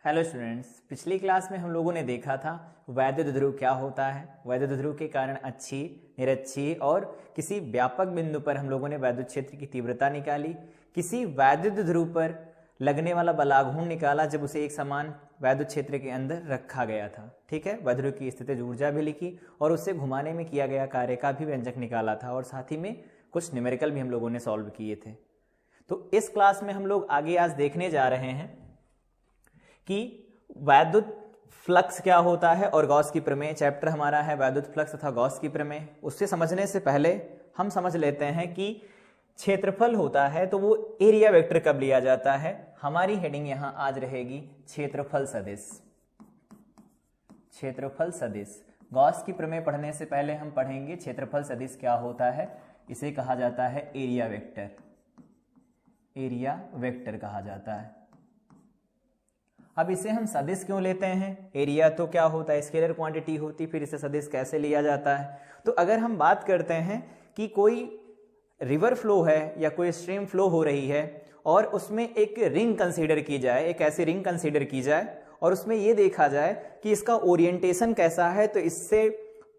Hello students, पिछली class में हम लोगों ने देखा था वैद्युत ध्रुव क्या होता है। वैद्युत ध्रुव के कारण अच्छी, निरक्षीय और किसी व्यापक बिंदु पर हम लोगों ने वैद्युत क्षेत्र की तीव्रता निकाली। किसी वैद्युत ध्रुव पर लगने वाला बलाघूर्ण निकाला जब उसे एक समान वैद्युत क्षेत्र के अंदर रखा गया था। ठीक है, वैद्युत की स्थितिज ऊर्जा भी लिखी और उससे घुमाने में किया गया कार्य का भी व्यंजक निकाला था और साथ ही में कुछ न्यूमेरिकल भी हम लोगों ने सॉल्व किए थे। तो इस क्लास में हम लोग आगे आज देखने जा रहे हैं कि वैद्युत फ्लक्स क्या होता है और गॉस की प्रमेय। चैप्टर हमारा है वैद्युत फ्लक्स तथा गॉस की प्रमेय। उससे समझने से पहले हम समझ लेते हैं कि क्षेत्रफल होता है तो वो एरिया वेक्टर कब लिया जाता है। हमारी हेडिंग यहां आज रहेगी क्षेत्रफल सदिश। क्षेत्रफल सदिश। गॉस की प्रमेय पढ़ने से पहले हम पढ़ेंगे क्षेत्रफल सदिश क्या होता है। इसे कहा जाता है एरिया वेक्टर। एरिया वेक्टर कहा जाता है। अब इसे हम सदिश क्यों लेते हैं? एरिया तो क्या होता है, स्केलर क्वांटिटी होती, फिर इसे सदिश कैसे लिया जाता है? तो अगर हम बात करते हैं कि कोई रिवर फ्लो है या कोई स्ट्रीम फ्लो हो रही है और उसमें एक रिंग कंसीडर की जाए, एक ऐसी रिंग कंसीडर की जाए और उसमें यह देखा जाए कि इसका ओरिएंटेशन कैसा है, तो इससे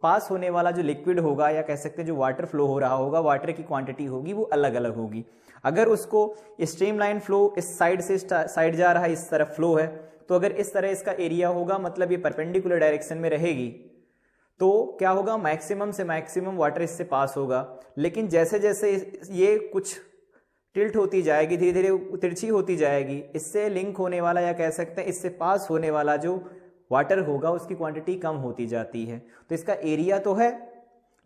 पास होने वाला जो लिक्विड होगा या कह सकते हैं जो वाटर फ्लो हो रहा होगा, वाटर की क्वांटिटी होगी वो अलग अलग होगी। अगर उसको स्ट्रीमलाइन फ्लो इस साइड से साइड जा रहा है, इस तरफ फ्लो है, तो अगर इस तरह इसका एरिया होगा मतलब ये परपेंडिकुलर डायरेक्शन में रहेगी तो क्या होगा, मैक्सिमम से मैक्सिमम वाटर इससे पास होगा। लेकिन जैसे जैसे ये कुछ टिल्ट होती जाएगी, धीरे धीरे तिरछी होती जाएगी, इससे लिंक होने वाला या कह सकते हैं इससे पास होने वाला जो वाटर होगा उसकी क्वांटिटी कम होती जाती है। तो इसका एरिया तो है,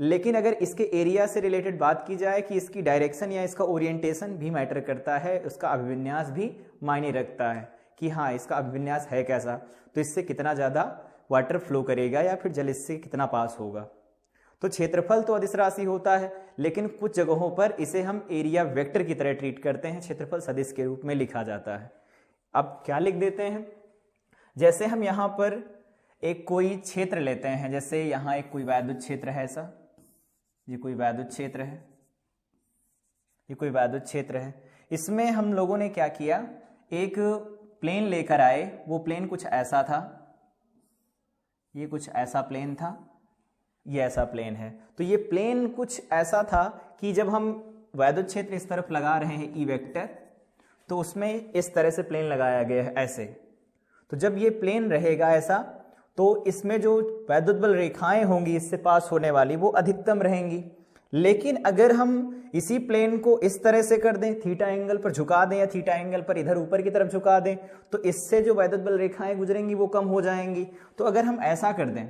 लेकिन अगर इसके एरिया से रिलेटेड बात की जाए कि इसकी डायरेक्शन या इसका ओरिएंटेशन भी मैटर करता है, उसका अभिविन्यास भी मायने रखता है कि हाँ इसका अभिविन्यास है कैसा, तो इससे कितना ज़्यादा वाटर फ्लो करेगा या फिर जल इससे कितना पास होगा। तो क्षेत्रफल तो अदिश राशि होता है, लेकिन कुछ जगहों पर इसे हम एरिया वेक्टर की तरह ट्रीट करते हैं, क्षेत्रफल सदिश के रूप में लिखा जाता है। अब क्या लिख देते हैं, जैसे हम यहाँ पर एक कोई क्षेत्र लेते हैं, जैसे यहाँ एक कोई वैद्युत क्षेत्र है, ऐसा ये कोई वैद्युत क्षेत्र है, ये कोई वैद्युत क्षेत्र है। इसमें हम लोगों ने क्या किया, एक प्लेन लेकर आए। वो प्लेन कुछ ऐसा था, ये कुछ ऐसा प्लेन था, ये ऐसा प्लेन है। तो ये प्लेन कुछ ऐसा था कि जब हम वैद्युत क्षेत्र इस तरफ लगा रहे हैं ई वेक्टर, तो उसमें इस तरह से प्लेन लगाया गया है ऐसे। तो जब ये प्लेन रहेगा ऐसा, तो इसमें जो वैद्युत बल रेखाएं होंगी इससे पास होने वाली वो अधिकतम रहेंगी। लेकिन अगर हम इसी प्लेन को इस तरह से कर दें, थीटा एंगल पर झुका दें या थीटा एंगल पर इधर ऊपर की तरफ झुका दें, तो इससे जो वैद्युत बल रेखाएं गुजरेंगी वो कम हो जाएंगी। तो अगर हम ऐसा कर दें,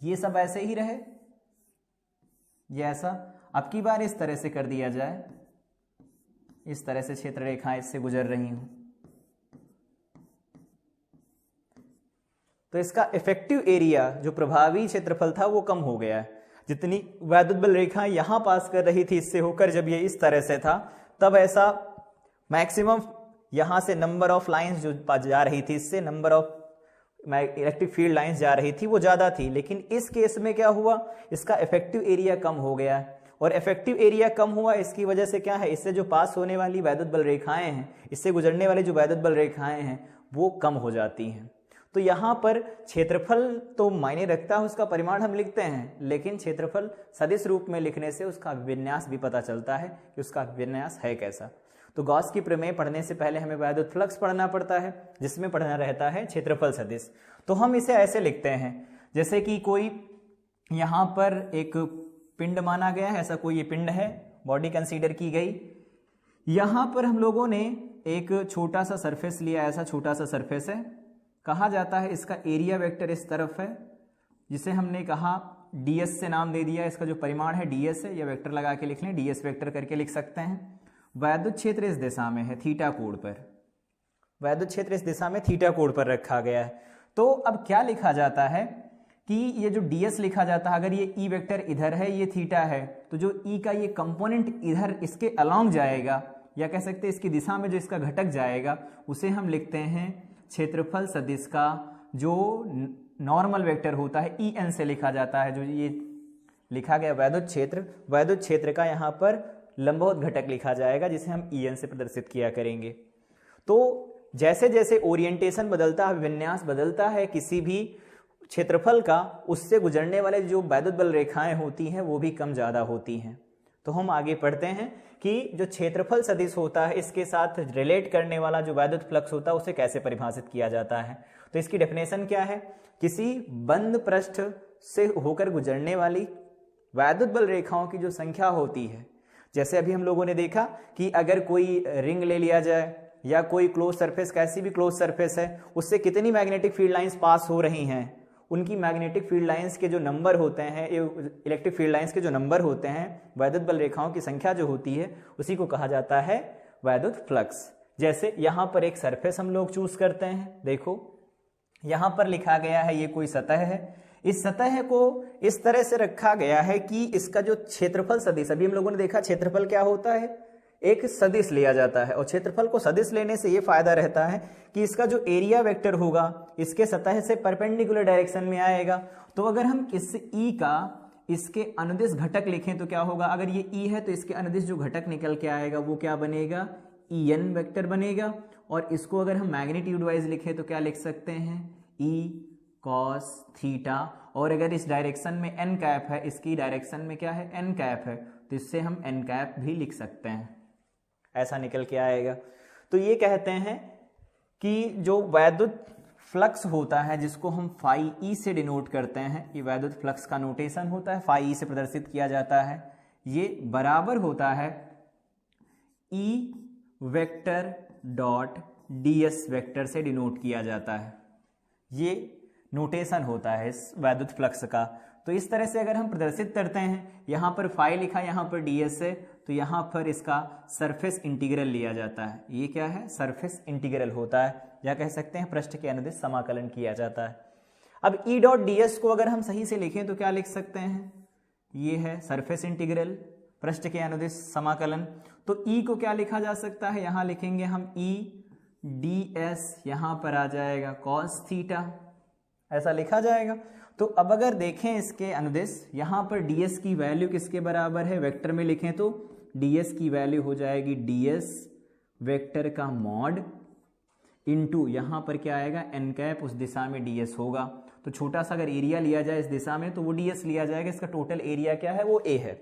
ये सब ऐसे ही रहे, ये ऐसा, अब की बार इस तरह से कर दिया जाए, इस तरह से क्षेत्र रेखाएं इससे गुजर रही हूं, तो इसका इफेक्टिव एरिया जो प्रभावी क्षेत्रफल था वो कम हो गया है। जितनी वैद्युत बल रेखाएं यहां पास कर रही थी इससे होकर, जब ये इस तरह से था, तब ऐसा मैक्सिमम यहां से नंबर ऑफ लाइंस जो जा रही थी, इससे number of electric field lines जा रही थी वो ज्यादा थी। लेकिन इस केस में क्या हुआ, इसका इफेक्टिव एरिया कम हो गया। और इफेक्टिव एरिया कम हुआ इसकी वजह से क्या है, इससे जो पास होने वाली वैद्युत बल रेखाएं हैं, इससे गुजरने वाली जो वैद्युत बल रेखाएं हैं वो कम हो जाती हैं। तो यहाँ पर क्षेत्रफल तो मायने रखता है, उसका परिमाण हम लिखते हैं, लेकिन क्षेत्रफल सदिश रूप में लिखने से उसका विन्यास भी पता चलता है कि उसका विन्यास है कैसा। तो गॉस की प्रमेय पढ़ने से पहले हमें वैद्युत फ्लक्स पढ़ना पड़ता है, जिसमें पढ़ना रहता है क्षेत्रफल सदिश। तो हम इसे ऐसे लिखते हैं, जैसे कि कोई यहाँ पर एक पिंड माना गया है, ऐसा कोई ये पिंड है, बॉडी कंसीडर की गई। यहाँ पर हम लोगों ने एक छोटा सा सरफेस लिया, ऐसा छोटा सा सरफेस है, कहा जाता है इसका एरिया वेक्टर इस तरफ है, जिसे हमने कहा ds से नाम दे दिया, इसका जो परिमाण है ds है, या वेक्टर लगा के लिख लें, ds वेक्टर करके लिख सकते हैं। वैद्युत क्षेत्र इस दिशा में है, थीटा कोण पर, वैद्युत क्षेत्र इस दिशा में थीटा कोण पर रखा गया है। तो अब क्या लिखा जाता है कि ये जो ds लिखा जाता है, अगर ये e वेक्टर इधर है, ये थीटा है, तो जो e का ये कंपोनेंट इधर इसके अलोंग जाएगा, या कह सकते हैं इसकी दिशा में जो इसका घटक जाएगा, उसे हम लिखते हैं क्षेत्रफल सदिश का जो नॉर्मल वेक्टर होता है en से लिखा जाता है। जो ये लिखा गया वैद्युत क्षेत्र का यहाँ पर लंबवत घटक लिखा जाएगा, जिसे हम en से प्रदर्शित किया करेंगे। तो जैसे जैसे ओरिएंटेशन बदलता है, विन्यास बदलता है किसी भी क्षेत्रफल का, उससे गुजरने वाले जो वैद्युत बल रेखाएं होती हैं वो भी कम ज़्यादा होती हैं। तो हम आगे पढ़ते हैं कि जो क्षेत्रफल सदिश होता है इसके साथ रिलेट करने वाला जो वैद्युत फ्लक्स होता है उसे कैसे परिभाषित किया जाता है। तो इसकी डेफिनेशन क्या है? किसी बंद पृष्ठ से होकर गुजरने वाली वैद्युत बल रेखाओं की जो संख्या होती है, जैसे अभी हम लोगों ने देखा कि अगर कोई रिंग ले लिया जाए या कोई क्लोज सरफेस, कैसी भी क्लोज सरफेस है, उससे कितनी मैग्नेटिक फील्ड लाइंस पास हो रही हैं, उनकी मैग्नेटिक फील्ड लाइंस के जो नंबर होते हैं, इलेक्ट्रिक फील्ड लाइंस के जो नंबर होते हैं, वैद्युत बल रेखाओं की संख्या जो होती है उसी को कहा जाता है वैद्युत फ्लक्स। जैसे यहां पर एक सरफेस हम लोग चूज करते हैं, देखो यहां पर लिखा गया है ये कोई सतह है, इस सतह को इस तरह से रखा गया है कि इसका जो क्षेत्रफल सदिश, अभी हम लोगों ने देखा क्षेत्रफल क्या होता है, एक सदिश लिया जाता है, और क्षेत्रफल को सदिश लेने से ये फायदा रहता है कि इसका जो एरिया वेक्टर होगा इसके सतह से परपेंडिकुलर डायरेक्शन में आएगा। तो अगर हम इस ई का इसके अनुदिश घटक लिखें तो क्या होगा, अगर ये ई है तो इसके अनुदिश जो घटक निकल के आएगा वो क्या बनेगा, ई एन वेक्टर बनेगा। और इसको अगर हम मैग्नीट्यूड वाइज लिखें तो क्या लिख सकते हैं, ई कॉस थीटा, और अगर इस डायरेक्शन में एन कैप है, इसकी डायरेक्शन में क्या है, एन कैप है, तो इससे हम एन कैप भी लिख सकते हैं, ऐसा निकल के आएगा। तो ये कहते हैं कि जो वैद्युत फ्लक्स होता है जिसको हम फाई ई से डिनोट करते हैं, ये वैद्युत फ्लक्स का नोटेशन होता है, फाई ई से प्रदर्शित किया जाता है, ये बराबर होता है E vector dot D S vector से डिनोट किया जाता है। ये नोटेशन होता है इस वैद्युत फ्लक्स का। तो इस तरह से अगर हम प्रदर्शित करते हैं, यहाँ पर फाई लिखा, यहाँ पर ds है, तो यहाँ पर इसका सरफेस इंटीग्रल लिया जाता है। ये क्या है, सरफेस इंटीग्रल होता है, या कह सकते हैं पृष्ठ के अनुदिश समाकलन किया जाता है। अब E डॉट ds को अगर हम सही से लिखें तो क्या लिख सकते हैं, ये है सरफेस इंटीग्रल पृष्ठ के अनुदिश समाकलन। तो E को क्या लिखा जा सकता है, यहाँ लिखेंगे हम E ds, यहाँ पर आ जाएगा cos थीटा, ऐसा लिखा जाएगा। तो अब अगर देखें इसके अनुदिश, यहाँ पर ds की वैल्यू किसके बराबर है, वेक्टर में लिखें तो ds की वैल्यू हो जाएगी ds वेक्टर का मॉड इनटू यहाँ पर क्या आएगा, एन कैप, उस दिशा में ds होगा। तो छोटा सा अगर एरिया लिया जाए इस दिशा में तो वो ds लिया जाएगा, इसका टोटल एरिया क्या है, वो a है।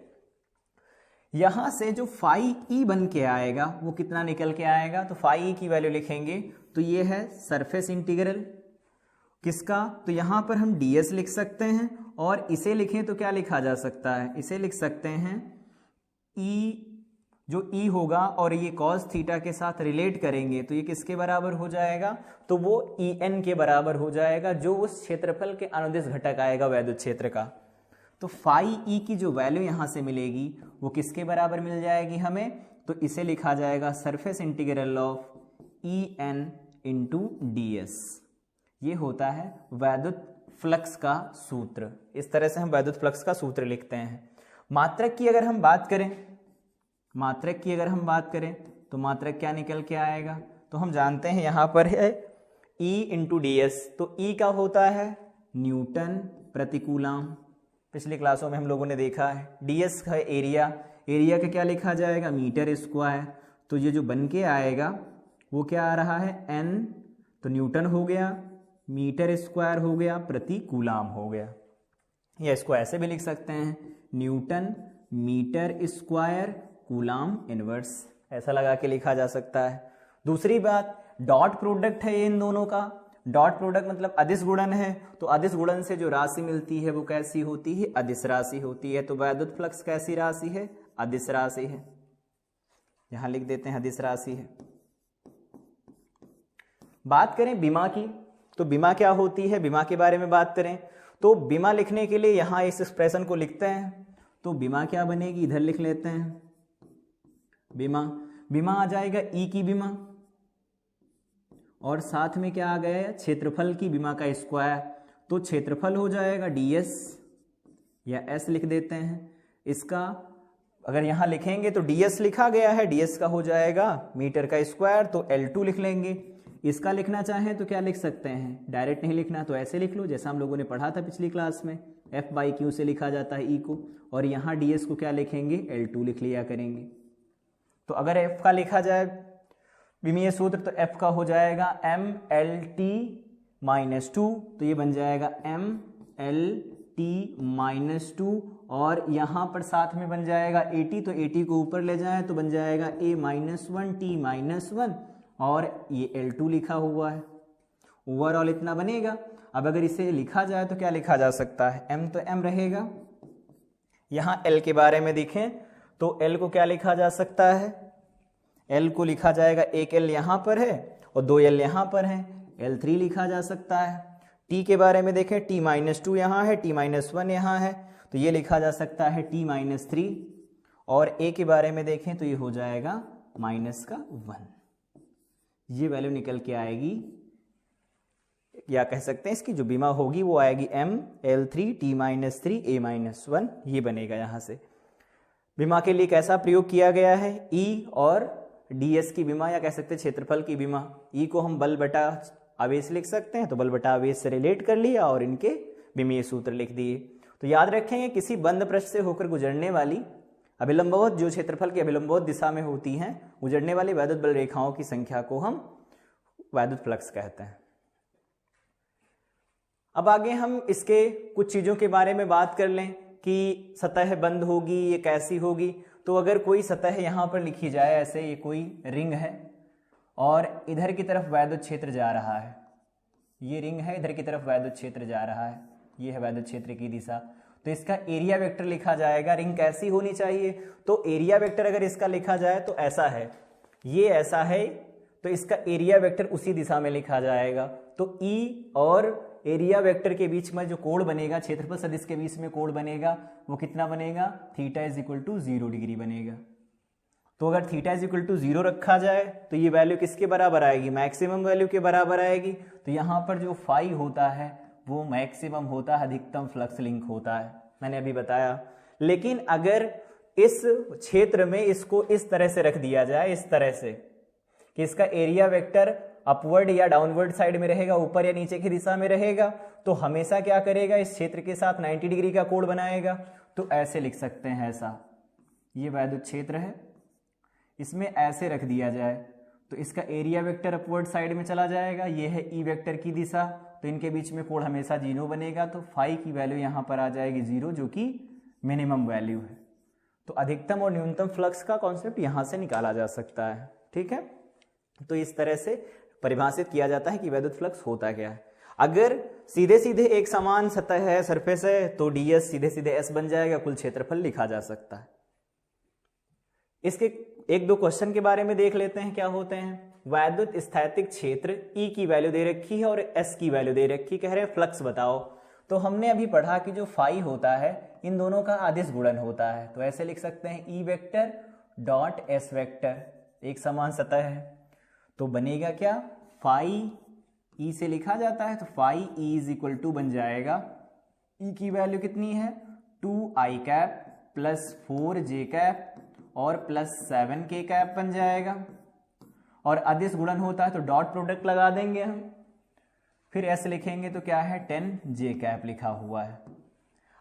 यहां से जो फाई ई बन के आएगा वो कितना निकल के आएगा, तो फाई ई की वैल्यू लिखेंगे तो ये है सरफेस इंटीग्रल किसका, तो यहां पर हम ds लिख सकते हैं, और इसे लिखें तो क्या लिखा जा सकता है, इसे लिख सकते हैं e, जो e होगा और ये cos थीटा के साथ रिलेट करेंगे तो ये किसके बराबर हो जाएगा, तो वो en के बराबर हो जाएगा, जो उस क्षेत्रफल के अनुदिश घटक आएगा वैद्युत क्षेत्र का। तो फाई ई की जो वैल्यू यहां से मिलेगी वो किसके बराबर मिल जाएगी हमें, तो इसे लिखा जाएगा surface integral of E n into d s. ये होता है वैद्युत फ्लक्स का सूत्र। इस तरह से हम वैद्युत फ्लक्स का सूत्र लिखते हैं। मात्रक की अगर हम बात करें, मात्रक की अगर हम बात करें तो मात्रक क्या निकल के आएगा, तो हम जानते हैं यहाँ पर है E इंटू डी एस। तो E का होता है न्यूटन प्रति कूलम, पिछली क्लासों में हम लोगों ने देखा है। ds का एरिया, एरिया का क्या लिखा जाएगा, मीटर स्क्वायर। तो ये जो बन के आएगा वो क्या आ रहा है, n, तो न्यूटन हो गया, मीटर स्क्वायर हो गया, प्रति कूलम हो गया, या इसको ऐसे भी लिख सकते हैं newton metre square coulomb inverse, ऐसा लगा के लिखा जा सकता है। दूसरी बात, डॉट प्रोडक्ट है ये इन दोनों का, डॉट प्रोडक्ट मतलब अदिश गुणन है, तो अदिश गुणन से जो राशि मिलती है वो कैसी होती है, अदिश राशि होती है। तो वैद्युत फ्लक्स कैसी राशि है, अदिश राशि है, यहां लिख देते हैं अदिश राशि है। बात करें विमा की, तो विमा क्या होती है, विमा के बारे में बात करें तो विमा लिखने के लिए यहां इस एक्सप्रेशन को लिखते हैं। तो विमा क्या बनेगी, इधर लिख लेते हैं विमा, विमा आ जाएगा ई की विमा, और साथ में क्या आ गया है, क्षेत्रफल की विमा का स्क्वायर। तो क्षेत्रफल हो जाएगा ds, या s लिख देते हैं। इसका अगर यहां लिखेंगे तो ds लिखा गया है, ds का हो जाएगा मीटर का स्क्वायर, तो L2 लिख लेंगे। इसका लिखना चाहें तो क्या लिख सकते हैं, डायरेक्ट नहीं लिखना तो ऐसे लिख लो जैसा हम लोगों ने पढ़ा था पिछली क्लास में, F/Q से लिखा जाता है E को, और यहाँ ds को क्या लिखेंगे, L2 लिख लिया करेंगे। तो अगर F का लिखा जाए विमीय सूत्र तो F का हो जाएगा MLT-2, तो ये बन जाएगा MLT-2 और यहाँ पर साथ में बन जाएगा AT, तो AT को ऊपर ले जाए तो बन जाएगा A-1T-1 और ये L2 लिखा हुआ है। ओवरऑल इतना बनेगा। अब अगर इसे लिखा जाए तो क्या लिखा जा सकता है, M तो M रहेगा। यहाँ L के बारे में देखें तो L को क्या लिखा जा सकता है, L को लिखा जाएगा, एक L यहाँ पर है और 2 L यहाँ पर है, L3 लिखा जा सकता है। T के बारे में देखें, T-2 यहाँ है, T-1 यहाँ है, तो ये लिखा जा सकता है T-3 और A के बारे में देखें तो ये हो जाएगा -1। ये वैल्यू निकल के आएगी, या कह सकते हैं इसकी जो बीमा होगी वो आएगी ML3 T-3 A-1, ये बनेगा। यहाँ से बीमा के लिए कैसा प्रयोग किया गया है, E और DS की बीमा, या कह सकते हैं क्षेत्रफल की बीमा। E को हम बल बटा आवेश लिख सकते हैं, तो बल बटा आवेश से रिलेट कर लिया और इनके विमीय सूत्र लिख दिए। तो याद रखेंगे किसी बंद पृष्ठ से होकर गुजरने वाली अभिलंबवत, जो क्षेत्रफल की अभिलंबवत दिशा में होती हैं, गुजरने वाली वैद्युत बल रेखाओं की संख्या को हम वैद्युत फ्लक्स कहते हैं। अब आगे हम इसके कुछ चीजों के बारे में बात कर लें कि सतह बंद होगी, ये कैसी होगी। तो अगर कोई सतह यहाँ पर लिखी जाए, ऐसे ये कोई रिंग है और इधर की तरफ वैद्युत क्षेत्र जा रहा है, ये रिंग है, इधर की तरफ वैद्युत क्षेत्र जा रहा है, ये है वैद्युत क्षेत्र की दिशा, तो इसका एरिया वेक्टर लिखा जाएगा। रिंग कैसी होनी चाहिए, तो एरिया वेक्टर अगर इसका लिखा जाए तो ऐसा है, ये ऐसा है, तो इसका एरिया वेक्टर उसी दिशा में लिखा जाएगा। तो E और एरिया वेक्टर के बीच में जो कोण बनेगा, क्षेत्रफल सदिश के बीच में कोण बनेगा, वो कितना बनेगा, theta is equal to 0 degree बनेगा। तो अगर थीटा इज इक्वल टू 0 रखा जाए तो ये वैल्यू किसके बराबर आएगी, मैक्सिमम वैल्यू के बराबर आएगी। तो यहाँ पर जो फाई होता है वो मैक्सिमम होता है, अधिकतम फ्लक्स लिंक होता है, मैंने अभी बताया। लेकिन अगर इस क्षेत्र में इसको इस तरह से रख दिया जाए, इस तरह से कि इसका एरिया वेक्टर अपवर्ड या डाउनवर्ड साइड में रहेगा, ऊपर या नीचे की दिशा में रहेगा, तो हमेशा क्या करेगा, इस क्षेत्र के साथ 90 डिग्री का कोण बनाएगा। तो ऐसे लिख सकते हैं, ऐसा, ये वैद्युत क्षेत्र है, इसमें ऐसे रख दिया जाए तो इसका एरिया वेक्टर अपवर्ड साइड में चला जाएगा, ये है ई वेक्टर की दिशा, तो इनके बीच में कोण हमेशा 0 बनेगा। तो फाई की वैल्यू यहाँ पर आ जाएगी 0, जो कि मिनिमम वैल्यू है। तो अधिकतम और न्यूनतम फ्लक्स का कॉन्सेप्ट यहाँ से निकाला जा सकता है, ठीक है। तो इस तरह से परिभाषित किया जाता है कि वैद्युत फ्लक्स होता क्या है। अगर सीधे सीधे एक समान सतह है, सरफेस है, तो ds सीधे सीधे s बन जाएगा, कुल क्षेत्रफल लिखा जा सकता है। इसके एक दो क्वेश्चन के बारे में देख लेते हैं, क्या होते हैं। वैद्युत स्थैतिक क्षेत्र E की वैल्यू दे रखी है और S की वैल्यू दे रखी, कह रहे हैं फ्लक्स बताओ। तो हमने अभी पढ़ा कि जो फाई होता है इन दोनों का अदिश गुणन होता है, तो ऐसे लिख सकते हैं E vector dot S vector, एक समान सतह है तो बनेगा क्या, फाई E से लिखा जाता है, तो phi E is equal to बन जाएगा, E की वैल्यू कितनी है 2i cap plus 4j cap और प्लस 7k कैप बन जाएगा। और अदिश गुणन होता है तो डॉट प्रोडक्ट लगा देंगे हम, फिर S लिखेंगे तो क्या है 10j कैप लिखा हुआ है।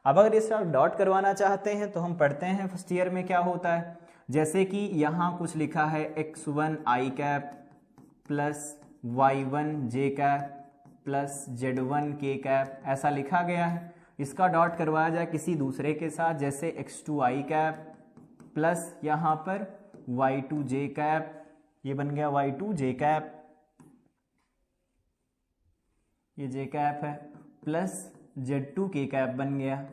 अब अगर इसका डॉट करवाना चाहते हैं तो हम पढ़ते हैं फर्स्ट ईयर में क्या होता है, जैसे कि यहाँ कुछ लिखा है x1 i cap plus y1 j cap plus z1 k cap, ऐसा लिखा गया है। इसका डॉट करवाया जाए किसी दूसरे के साथ, जैसे x2 i कैप प्लस यहाँ पर y2 j कैप, ये बन गया y2 j कैप, ये j कैप है, प्लस z2 k कैप बन गया।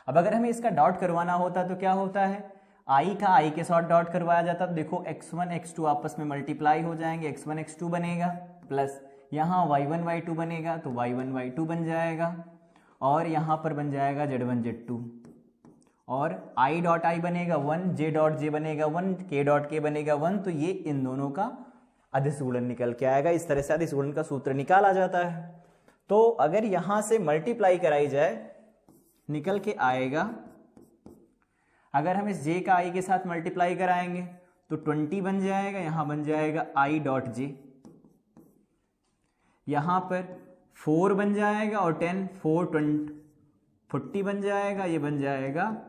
अब अगर हमें इसका डॉट करवाना होता तो क्या होता है, i का i के साथ डॉट करवाया जाता, तो देखो x1 x2 आपस में मल्टीप्लाई हो जाएंगे, x1 x2 बनेगा, प्लस यहाँ y1 y2 बनेगा तो y1 y2 बन जाएगा, और यहाँ पर बन जाएगा z1 z2, और i डॉट i बनेगा 1, j डॉट j बनेगा 1, k डॉट k बनेगा 1, तो ये इन दोनों का अदिश गुणन निकल के आएगा। इस तरह से अदिश गुणन का सूत्र निकाला जाता है। तो अगर यहाँ से मल्टीप्लाई कराई जाए निकल के आएगा, अगर हम इस j का i के साथ मल्टीप्लाई कराएंगे तो 20 बन जाएगा, यहाँ बन जाएगा i डॉट j, यहाँ पर 4 बन जाएगा और 10 4 40 बन जाएगा, ये बन जाएगा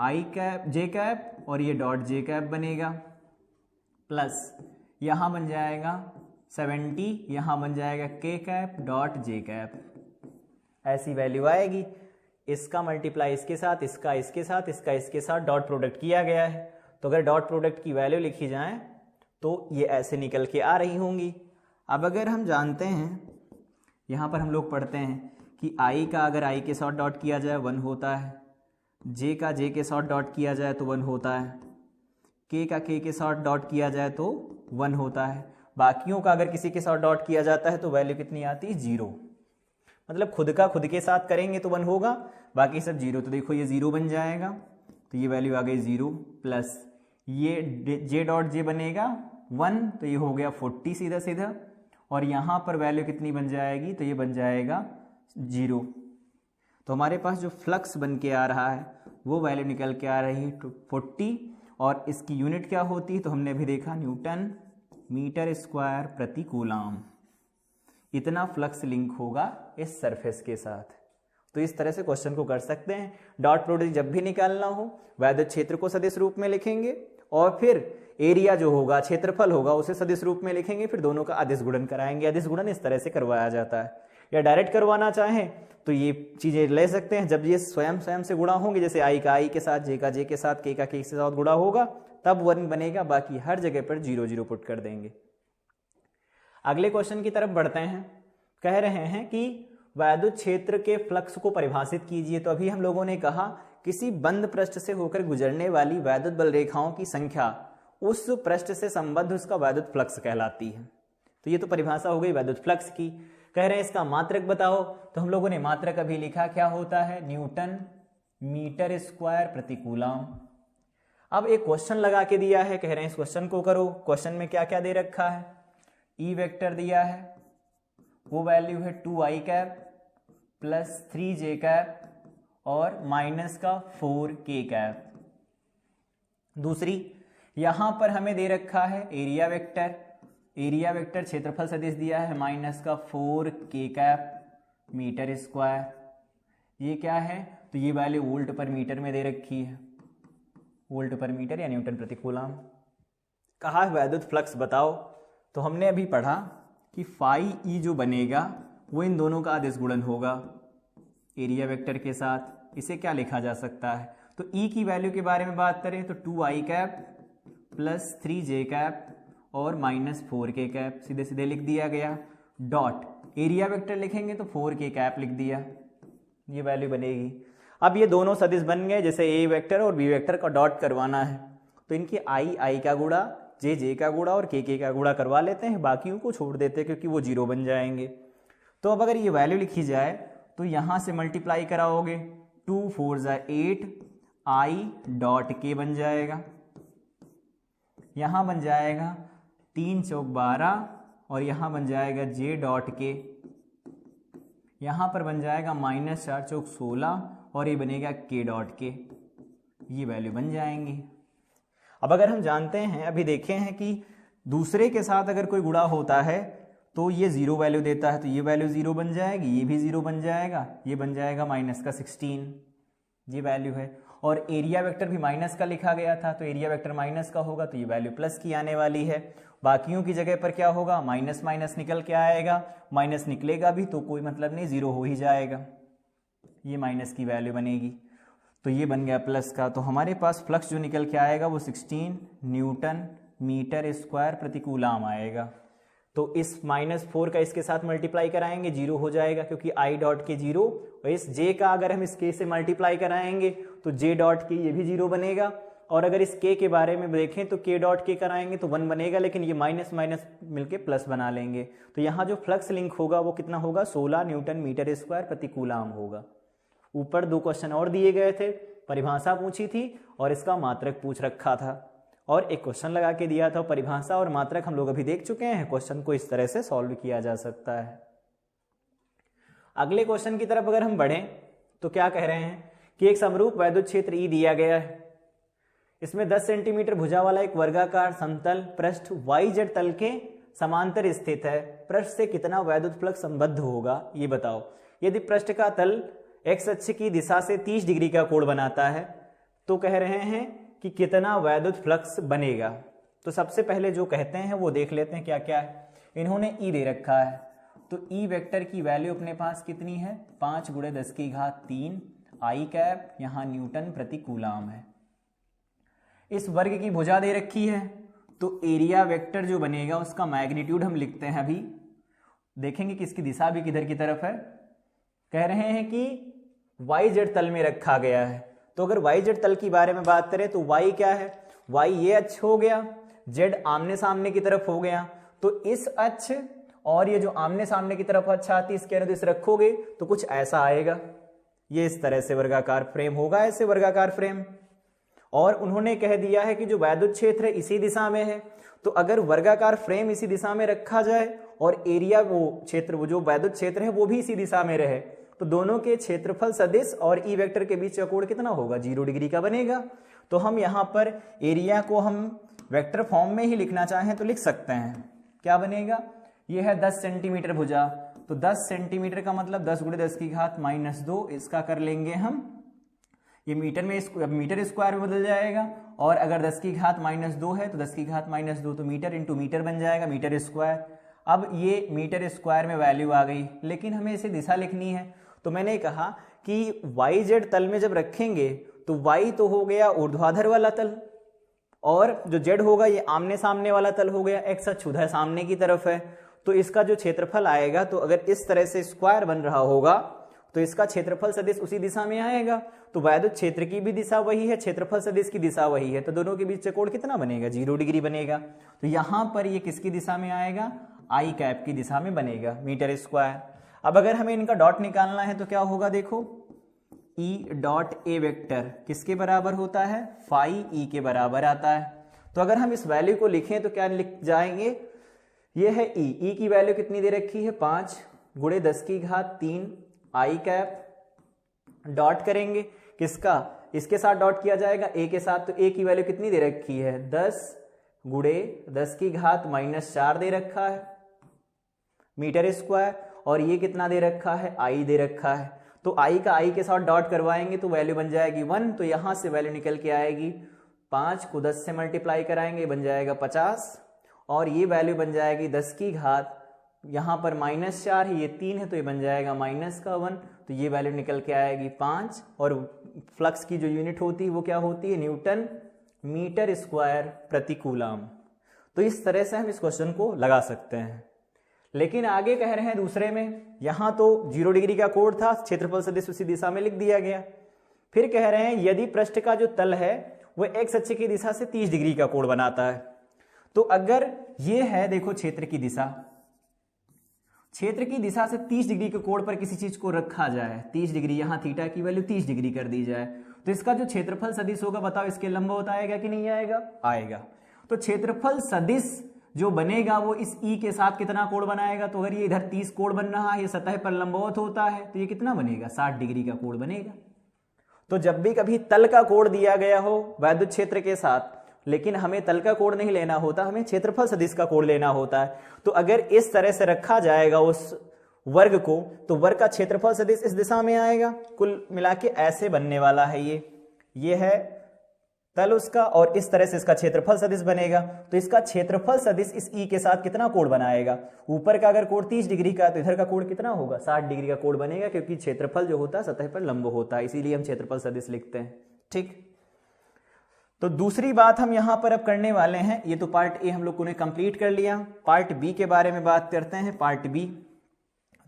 i कैप j कैप और ये डॉट j कैप बनेगा, प्लस यहां बन जाएगा 70, यहां बन जाएगा k cap dot j cap, ऐसी वैल्यू आएगी। इसका मल्टीप्लाई इसके साथ, इसका इसके साथ, इसका इसके साथ डॉट प्रोडक्ट किया गया है, तो अगर डॉट प्रोडक्ट की वैल्यू लिखी जाए तो ये ऐसे निकल के आ रही होंगी। अब अगर हम जानते हैं, यहाँ पर हम लोग पढ़ते हैं कि i का अगर i के साथ डॉट किया जाए 1 होता है, j का j के साथ डॉट किया जाए तो 1 होता है, k का k के साथ डॉट किया जाए तो 1 होता है, बाकियों का अगर किसी के साथ डॉट किया जाता है तो वैल्यू कितनी आती है 0। मतलब खुद का खुद के साथ करेंगे तो 1 होगा, बाकी सब 0, तो देखो ये 0 बन जाएगा, तो ये वैल्यू आ गई 0 प्लस ये j डॉट j बनेगा 1, तो ये हो गया 40 सीधा सीधा, और यहाँ पर वैल्यू कितनी बन जाएगी, तो ये बन जाएगा 0। तो हमारे पास जो फ्लक्स बन के आ रहा है वो वैल्यू निकल के आ रही है 40, और इसकी यूनिट क्या होती है तो हमने अभी देखा न्यूटन मीटर स्क्वायर प्रति कूलाम। इतना फ्लक्स लिंक होगा इस सरफेस के साथ। तो इस तरह से क्वेश्चन को कर सकते हैं। डॉट प्रोडक्ट जब भी निकालना हो वैद्युत क्षेत्र को सदिश रूप में लिखेंगे, और फिर एरिया जो होगा, क्षेत्रफल होगा, उसे सदिश रूप में लिखेंगे, फिर दोनों का अदिश गुणन कराएंगे। अदिश गुणन इस तरह से करवाया जाता है, या डायरेक्ट करवाना चाहें तो ये चीजें ले सकते हैं। जब ये स्वयं स्वयं से गुणा होंगे, जैसे आई का आई के साथ, जे का जे के साथ, के का के के साथ गुणा होगा, तब 1 बनेगा, बाकी हर जगह पर 0 0 पुट कर देंगे। अगले क्वेश्चन की तरफ बढ़ते हैं। कह रहे हैं कि वैद्युत क्षेत्र के फ्लक्स को परिभाषित कीजिए। तो अभी हम लोगों ने कहा किसी बंद पृष्ठ से होकर गुजरने वाली वैद्युत बल रेखाओं की संख्या उस पृष्ठ से संबद्ध उसका वैद्युत फ्लक्स कहलाती है। तो ये तो परिभाषा हो गई वैद्युत फ्लक्स की। कह रहे हैं इसका मात्रक बताओ, तो हम लोगों ने मात्रक अभी लिखा, क्या होता है, न्यूटन मीटर स्क्वायर प्रति कूलाम। अब एक क्वेश्चन लगा के दिया है, कह रहे हैं इस क्वेश्चन को करो। क्वेश्चन में क्या क्या दे रखा है, ई वेक्टर दिया है, वो वैल्यू है 2i cap plus 3j cap और माइनस का 4k कैप। दूसरी, यहां पर हमें दे रखा है एरिया वेक्टर। एरिया वेक्टर क्षेत्रफल सदिश दिया है माइनस का 4k कैप मीटर स्क्वायर। ये क्या है, तो ये वैल्यू वोल्ट पर मीटर में दे रखी है, वोल्ट पर मीटर या न्यूटन प्रति कूलाम। कहा है वैद्युत फ्लक्स बताओ, तो हमने अभी पढ़ा कि फाई ई जो बनेगा वो इन दोनों का अदिश गुणन होगा एरिया वेक्टर के साथ। इसे क्या लिखा जा सकता है, तो ई की वैल्यू के बारे में बात करें तो 2i cap plus 3j cap और माइनस 4k कैप, सीधे सीधे लिख दिया गया। डॉट एरिया वेक्टर लिखेंगे तो 4k कैप लिख दिया, ये वैल्यू बनेगी। अब ये दोनों सदिश बन गए, जैसे ए वेक्टर और बी वेक्टर का डॉट करवाना है तो इनके आई का गुणा, जे का गुणा और के का गुणा करवा लेते हैं, बाकियों को छोड़ देते हैं क्योंकि वो 0 बन जाएंगे। तो अब अगर ये वैल्यू लिखी जाए तो यहां से मल्टीप्लाई कराओगे, 2 4 8 आई डॉट के बन जाएगा, यहां बन जाएगा 3 चौक 12 और यहां बन जाएगा जे डॉट के, यहां पर बन जाएगा माइनस 4 चौक 16 और ये बनेगा के डॉट के। ये वैल्यू बन जाएंगी। अब अगर हम जानते हैं, अभी देखे हैं कि दूसरे के साथ अगर कोई गुणा होता है तो ये 0 वैल्यू देता है, तो ये वैल्यू 0 बन जाएगी, ये भी 0 बन जाएगा, ये बन जाएगा माइनस का 16, ये वैल्यू है। और एरिया वेक्टर भी माइनस का लिखा गया था, तो एरिया वेक्टर माइनस का होगा तो ये वैल्यू प्लस की आने वाली है। बाकियों की जगह पर क्या होगा, माइनस माइनस निकल के आएगा, माइनस निकलेगा भी तो कोई मतलब नहीं, 0 हो ही जाएगा, ये माइनस की वैल्यू बनेगी। तो ये बन गया प्लस का। तो हमारे पास फ्लक्स जो निकल के आएगा वो 16 न्यूटन मीटर स्क्वायर प्रति कूलाम आएगा। तो इस -4 का इसके साथ मल्टीप्लाई कराएंगे, 0 हो जाएगा क्योंकि आई डॉट के 0, और इस जे का अगर हम इस के से मल्टीप्लाई कराएंगे तो जे डॉट के ये भी 0 बनेगा। और अगर इस के बारे में देखें तो के डॉट के कराएंगे तो 1 बनेगा, लेकिन ये माइनस माइनस मिलके प्लस बना लेंगे। तो यहाँ जो फ्लक्स लिंक होगा वो कितना होगा, 16 न्यूटन मीटर स्क्वायर प्रति कूलाम होगा। ऊपर 2 क्वेश्चन और दिए गए थे, परिभाषा पूछी थी और इसका मात्रक पूछ रखा था, और एक क्वेश्चन लगा के दिया था। परिभाषा और मात्रक हम लोग अभी देख चुके हैं, क्वेश्चन को इस तरह से सॉल्व किया जा सकता है। अगले क्वेश्चन की तरफ अगर हम बढ़ें तो क्या कह रहे हैं कि एक समरूप वैद्युत क्षेत्र ई दिया गया है, इसमें 10 सेंटीमीटर भुजा वाला एक वर्गाकार समतल पृष्ठ YZ तल के समांतर स्थित है, पृष्ठ से कितना वैद्युत फ्लक्स संबद्ध होगा ये बताओ। यदि पृष्ठ का तल एक्स अक्ष की दिशा से 30 डिग्री का कोण बनाता है तो कह रहे हैं कि कितना वैद्युत फ्लक्स बनेगा। तो सबसे पहले जो कहते हैं वो देख लेते हैं क्या क्या है। इन्होंने ई दे रखा है, तो ई वेक्टर की वैल्यू अपने पास कितनी है 5 × 10⁻³ आई कैप, यहाँ न्यूटन प्रति कूलाम है। इस वर्ग की भुजा दे रखी है, तो एरिया वेक्टर जो बनेगा उसका मैग्नीट्यूड हम लिखते हैं अभी, देखेंगे कि इसकी दिशा भी किधर की तरफ है। कह रहे हैं कि वाई जेड तल में रखा गया है, तो अगर वाई जेड तल की बारे में बात करें तो वाई क्या है, वाई ये अक्ष हो गया, जेड आमने सामने की तरफ हो गया, तो इस अक्ष और ये जो आमने सामने की तरफ अक्ष आती है इसके अनुदिश रखोगे तो कुछ ऐसा आएगा, ये इस तरह से वर्गाकार फ्रेम होगा, ऐसे वर्गाकार फ्रेम। और उन्होंने कह दिया है कि जो वैद्युत क्षेत्र है इसी दिशा में है, तो अगर वर्गाकार फ्रेम इसी दिशा में रखा जाए और एरिया वो क्षेत्र वो जो वैद्युत क्षेत्र है वो भी इसी दिशा में रहे, तो दोनों के क्षेत्रफल सदिश और ई वेक्टर के बीच का कोण कितना होगा 0 डिग्री का बनेगा। तो हम यहाँ पर एरिया को हम वेक्टर फॉर्म में ही लिखना चाहें तो लिख सकते हैं, क्या बनेगा, ये है 10 सेंटीमीटर भुजा, तो 10 सेंटीमीटर का मतलब 10 × 10⁻², इसका कर लेंगे हम, ये मीटर में मीटर स्क्वायर में बदल जाएगा, और अगर 10⁻² है तो 10⁻², तो मीटर इंटू मीटर बन जाएगा, मीटर स्क्वायर। अब ये मीटर स्क्वायर में वैल्यू आ गई, लेकिन हमें इसे दिशा लिखनी है, तो मैंने कहा कि वाई जेड तल में जब रखेंगे तो वाई तो हो गया ऊर्ध्वाधर वाला तल, और जो जेड होगा ये आमने सामने वाला तल हो गया, एक्स अक्ष उधर सामने की तरफ है, तो इसका जो क्षेत्रफल आएगा, तो अगर इस तरह से स्क्वायर बन रहा होगा तो इसका क्षेत्रफल सदिश उसी दिशा में आएगा, तो वैद्युत क्षेत्र की भी दिशा वही है, क्षेत्रफल सदिश की दिशा वही है, तो दोनों के बीच का कोण कितना बनेगा 0 डिग्री बनेगा। तो यहां पर ये किसकी दिशा में आएगा, आई कैप की दिशा में बनेगा, मीटर स्क्वायर। अब अगर हमें इनका डॉट निकालना है तो क्या होगा, देखो ई डॉट ए वेक्टर किसके बराबर होता है, फाई ई के बराबर आता है। तो अगर हम इस वैल्यू को लिखें तो क्या लिख जाएंगे, ये है ई की वैल्यू कितनी दे रखी है 5 × 10⁻³ आई कैप, डॉट करेंगे किसका, इसके साथ डॉट किया जाएगा ए के साथ, तो ए की वैल्यू कितनी दे रखी है 10 × 10⁻⁻4 दे रखा है मीटर स्क्वायर, और ये कितना दे रखा है आई दे रखा है, तो आई का आई के साथ डॉट करवाएंगे तो वैल्यू बन जाएगी 1, तो यहां से वैल्यू निकल के आएगी 5 को 10 से मल्टीप्लाई कराएंगे बन जाएगा 50, और ये वैल्यू बन जाएगी 10⁻, यहाँ पर -4 है, ये 3 है, तो ये बन जाएगा -1, तो ये वैल्यू निकल के आएगी 5, और फ्लक्स की जो यूनिट होती है वो क्या होती है न्यूटन मीटर स्क्वायर प्रति कूलाम। तो इस तरह से हम इस क्वेश्चन को लगा सकते हैं। लेकिन आगे कह रहे हैं दूसरे में, यहां तो 0 डिग्री का कोण था, क्षेत्रफल सदिश उसी दिशा में लिख दिया गया। फिर कह रहे हैं यदि पृष्ठ का जो तल है वो एक्स अक्ष की दिशा से 30 डिग्री का कोण बनाता है, तो अगर ये है देखो क्षेत्र की दिशा, क्षेत्र की दिशा से 30 डिग्री के कोण पर किसी चीज को रखा जाए, 30 डिग्री, यहां थीटा की वैल्यू 30 डिग्री कर दी जाए, तो इसका जो क्षेत्रफल सदिश होगा बताओ इसके लंबवत आएगा कि नहीं आएगा, आएगा। तो क्षेत्रफल सदिश जो बनेगा वो इस ई के साथ कितना कोण बनाएगा, तो अगर ये इधर 30 कोण बन रहा है, ये सतह पर लंबवत होता है, तो ये कितना बनेगा 60 डिग्री का कोण बनेगा। तो जब भी कभी तल का कोण दिया गया हो वैद्युत क्षेत्र के साथ, लेकिन हमें तल का कोण नहीं लेना होता, हमें क्षेत्रफल सदिश का कोण लेना होता है, तो अगर इस तरह से रखा जाएगा उस वर्ग को, तो वर्ग का क्षेत्रफल सदिश इस दिशा में आएगा, कुल मिला के ऐसे बनने वाला है, ये है तल उसका, और इस तरह से इसका क्षेत्रफल सदिश बनेगा। तो इसका क्षेत्रफल सदिश इस ई के साथ कितना कोण बनाएगा, ऊपर का अगर कोण 30 डिग्री का, तो इधर का कोण कितना होगा 60 डिग्री का कोण बनेगा, क्योंकि क्षेत्रफल जो होता है सतह पर लंब होता है, इसीलिए हम क्षेत्रफल सदिश लिखते हैं। ठीक, तो दूसरी बात हम यहां पर अब करने वाले हैं, ये तो पार्ट ए हम लोगों ने कंप्लीट कर लिया। पार्ट बी के बारे में बात करते हैं, पार्ट बी।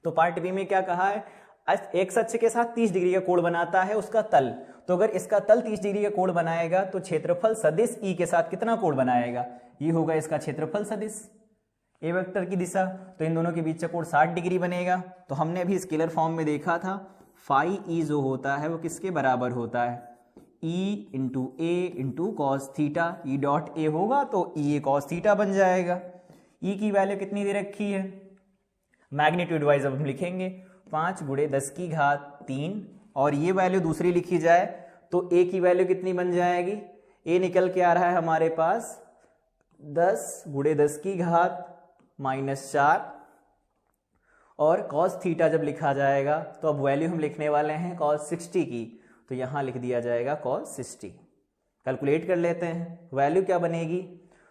तो पार्ट बी में क्या कहा है, एक्स अक्ष के साथ 30 डिग्री का कोण बनाता है उसका तल, तो अगर इसका तल 30 डिग्री का कोण बनाएगा तो क्षेत्रफल सदिश ई के साथ कितना कोण बनाएगा, ये होगा इसका क्षेत्रफल सदिश ए वेक्टर की दिशा, तो इन दोनों के बीच का कोण 60 डिग्री बनेगा। तो हमने अभी स्केलर फॉर्म में देखा था, फाई ई जो होता है वो किसके बराबर होता है, E into A into cos theta, E dot A होगा तो ई ए कॉस थीटा बन जाएगा। ई की वैल्यू कितनी दे रखी है, मैग्नीट्यूड वाइज अब हम लिखेंगे 5 × 10⁻³ और ये वैल्यू दूसरी लिखी जाए तो ए की वैल्यू कितनी बन जाएगी, ए निकल के आ रहा है हमारे पास 10 × 10⁻⁻4, और कॉस थीटा जब लिखा जाएगा तो अब वैल्यू हम लिखने वाले हैं कॉस 60 की, तो यहां लिख दिया जाएगा कॉस 60। कैलकुलेट कर लेते हैं, वैल्यू क्या बनेगी,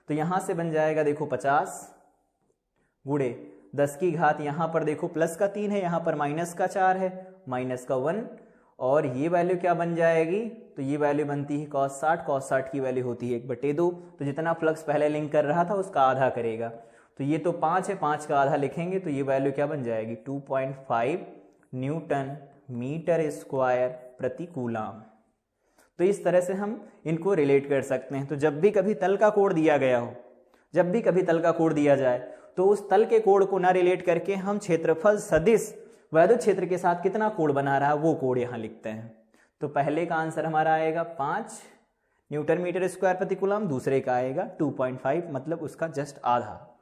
तो यहां से बन जाएगा देखो 50 गुणे 10 की घात, यहां पर देखो प्लस का 3 है, यहां पर माइनस का 4 है, माइनस का 1, और ये वैल्यू क्या बन जाएगी, तो ये वैल्यू बनती है cos 60, cos 60 की वैल्यू होती है 1/2, तो जितना फ्लक्स पहले लिंक कर रहा था उसका आधा करेगा, तो ये तो 5 है, 5 का आधा लिखेंगे तो ये वैल्यू क्या बन जाएगी 2.5 न्यूटन मीटर स्क्वायर प्रति कूलाम। तो इस तरह से हम इनको रिलेट कर सकते हैं। तो जब भी कभी तल का कोण दिया गया हो, जब भी कभी तल का कोण दिया जाए, तो उस तल के कोण को ना रिलेट करके हम क्षेत्रफल सदिश वैद्युत क्षेत्र के साथ कितना कोण बना रहा है वो कोण यहां लिखते हैं। तो पहले का आंसर हमारा आएगा 5 न्यूटन मीटर स्क्वायर प्रति कूलम, दूसरे का आएगा 2.5, मतलब उसका जस्ट आधा।